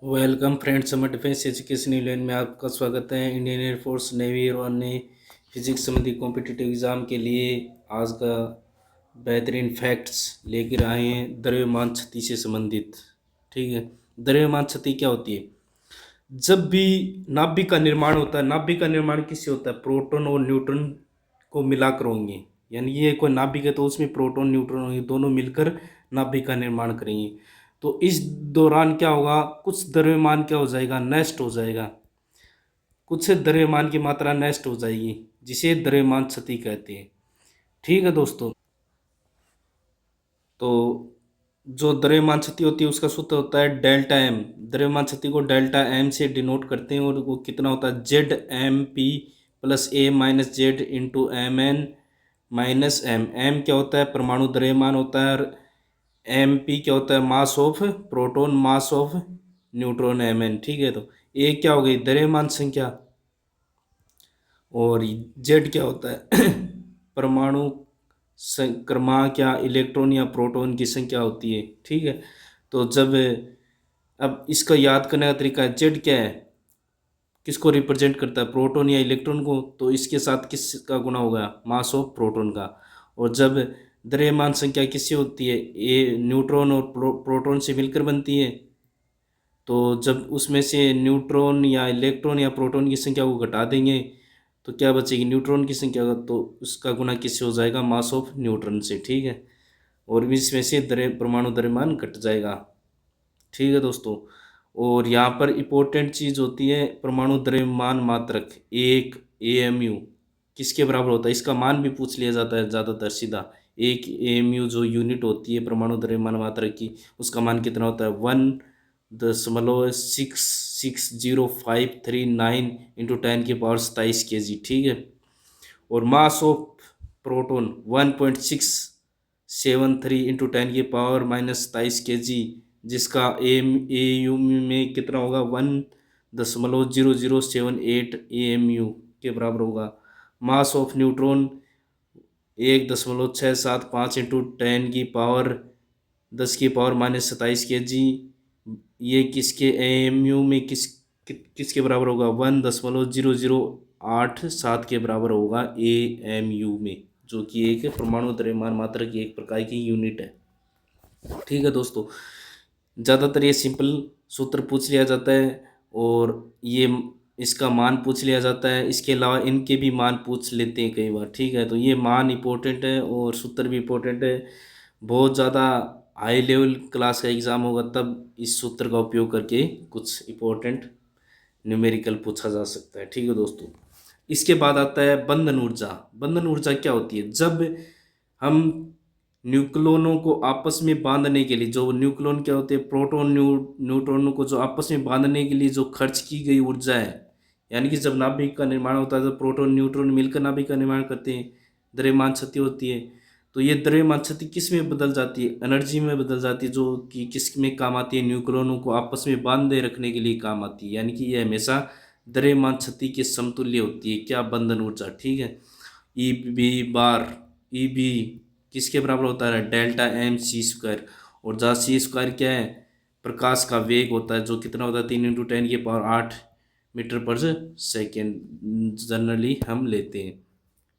Welcome friends, summer defence education union में आपका स्वागत है। इंडियन एयरफोर्स, नेवी और अन्य फिजिक्स संबंधी कॉम्पिटिटिव एग्ज़ाम के लिए आज का बेहतरीन फैक्ट्स लेकर आए हैं द्रव्यमान क्षति से संबंधित। ठीक है, द्रव्यमान क्षति क्या होती है? जब भी नाभिक का निर्माण होता है, नाभिक का निर्माण किससे होता है? प्रोटॉन और न्यूट्रॉन को मिलाकर होंगे। यानी ये कोई नाभिक है तो उसमें प्रोटॉन न्यूट्रॉन होंगे, दोनों मिलकर नाभिक का निर्माण करेंगे। तो इस दौरान क्या होगा? कुछ द्रव्यमान क्या हो जाएगा? नष्ट हो जाएगा। कुछ द्रव्यमान की मात्रा नष्ट हो जाएगी, जिसे द्रव्यमान क्षति कहते हैं। ठीक है दोस्तों, तो जो द्रव्यमान क्षति होती है उसका सूत्र होता है डेल्टा एम। द्रव्यमान क्षति को डेल्टा एम से डिनोट करते हैं और वो कितना होता है? Z M P plus A minus Z into M N minus M. M क्या होता है? परमाणु द्रव्यमान होता है। और एम पी क्या होता है? Mass of proton, mass of neutron, M N. ठीक है, तो ए क्या हो गई? द्रव्यमान संख्या। और जेड क्या होता है? परमाणु क्रमांक या इलेक्ट्रॉन या प्रोटॉन की संख्या होती है। ठीक है, तो जब अब इसका याद करने का तरीका है, जेड क्या है? किसको रिप्रेजेंट करता है? प्रोटॉन या इलेक्ट्रॉन को। तो इसके साथ किसका गुना होगा? मास ऑफ प्रोटॉन का। और जब द्रव्यमान संख्या किससे होती है? ए न्यूट्रॉन और प्रोटॉन से मिलकर बनती है। तो जब उसमें से न्यूट्रॉन या इलेक्ट्रॉन या प्रोटॉन की संख्या को घटा देंगे तो क्या बचेगी? न्यूट्रॉन की संख्या का। तो उसका गुना किससे हो जाएगा? मास ऑफ न्यूट्रॉन से। ठीक है, और इसमें से परमाणु द्रव्यमान घट जाएगा। ठीक है दोस्तों, और यहाँ पर इम्पोर्टेंट चीज़ होती है परमाणु द्रव्यमान मात्रक, एक AMU किसके बराबर होता है? इसका मान भी पूछ लिया जाता है ज़्यादातर सीधा। एक AMU जो यूनिट होती है परमाणु द्रव्यमान मात्रक की, उसका मान कितना होता है? 1.66059 इंटू 10⁻27 kg। ठीक है, और मास ऑफ प्रोटॉन 1.673 इंटू 10⁻⁻27 kg, जिसका AMU में कितना होगा? 1.0078 AMU के बराबर होगा। मास ऑफ न्यूट्रॉन 1.675 इंटू 10⁻⁻27 kg। ये किसके AMU में किसके बराबर होगा? 1.0087 के बराबर होगा AMU में, जो कि एक परमाणु द्रव्यमान मात्रा की एक प्रकार की यूनिट है। ठीक है दोस्तों, ज़्यादातर ये सिंपल सूत्र पूछ लिया जाता है और ये इसका मान पूछ लिया जाता है। इसके अलावा इनके भी मान पूछ लेते हैं कई बार। ठीक है, तो ये मान इंपॉर्टेंट है और सूत्र भी इंपॉर्टेंट है। बहुत ज़्यादा हाई लेवल क्लास का एग्ज़ाम होगा तब इस सूत्र का उपयोग करके कुछ इंपॉर्टेंट न्यूमेरिकल पूछा जा सकता है। ठीक है दोस्तों, इसके बाद आता है बंधन ऊर्जा। बंधन ऊर्जा क्या होती है? जब हम न्यूक्लियनों को आपस में बांधने के लिए, जो न्यूक्लियन क्या होते हैं? प्रोटॉन न्यूट्रॉनों को जो आपस में बांधने के लिए जो खर्च की गई ऊर्जा है, यानी कि जब नाभिक का निर्माण होता है तो प्रोटॉन न्यूट्रॉन मिलकर नाभिक का निर्माण करते हैं, द्रव्यमान क्षति होती है। तो ये द्रव्यमान क्षति किस में बदल जाती है? एनर्जी में बदल जाती है, जो कि किस में काम आती है? न्यूक्लियनों को आपस में बांधे रखने के लिए काम आती है। यानी कि ये हमेशा द्रव्यमान क्षति के समतुल्य होती है। क्या? बंधन ऊर्जा। ठीक है, ई बी किसके बराबर होता है? Delta M C square. और जहाँ सी स्क्वायर क्या है? प्रकाश का वेग होता है, जो कितना होता है? 3 × 10⁻⁸मीटर पर सेकेंड जनरली हम लेते हैं।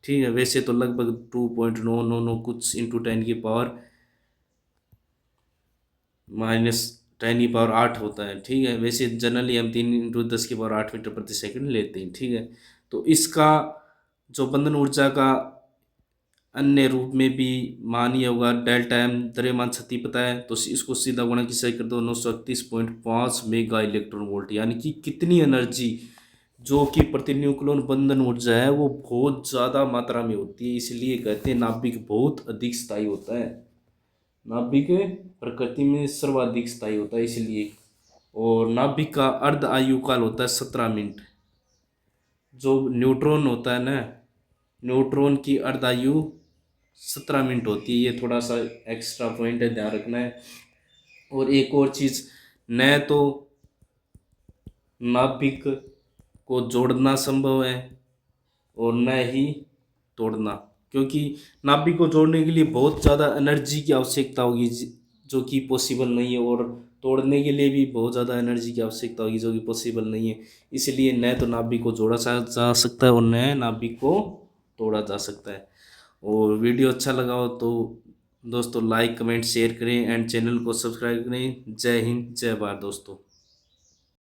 ठीक है, वैसे तो लगभग 2.999 कुछ इंटू 10⁻⁻8 होता है। ठीक है, वैसे जनरली हम 3 × 10⁻8 मीटर प्रति सेकंड लेते हैं। ठीक है, तो इसका जो बंधन ऊर्जा का अन्य रूप में भी मान ये होगा डेल्टा एम। द्रव्यमान क्षति पता है तो इसको सीधा गुणा किससे कर दो? 931.5 मेगा इलेक्ट्रॉन वोल्ट। यानी कि कितनी एनर्जी, जो कि प्रति न्यूक्लियन बंधन ऊर्जा है, वो बहुत ज़्यादा मात्रा में होती है। इसलिए कहते हैं नाभिक बहुत अधिक स्थायी होता है। नाभिक प्रकृति में सर्वाधिक स्थायी होता है इसलिए। और नाभिक का अर्ध आयु काल होता है 17 मिनट। जो न्यूट्रॉन होता है ना, न्यूट्रॉन की अर्ध आयु 17 मिनट होती है। ये थोड़ा सा एक्स्ट्रा पॉइंट है, ध्यान रखना है। और एक और चीज़, न तो नाभिक को जोड़ना संभव है और न ही तोड़ना, क्योंकि नाभिक को जोड़ने के लिए बहुत ज़्यादा एनर्जी की आवश्यकता होगी, जो कि पॉसिबल नहीं है। और तोड़ने के लिए भी बहुत ज़्यादा एनर्जी की आवश्यकता होगी, जो कि पॉसिबल नहीं है। इसलिए न तो नाभिक को जोड़ा जा सकता है और न नाभिक को तोड़ा जा सकता है। और वीडियो अच्छा लगा हो तो दोस्तों लाइक कमेंट शेयर करें एंड चैनल को सब्सक्राइब करें। जय हिंद जय भारत दोस्तों।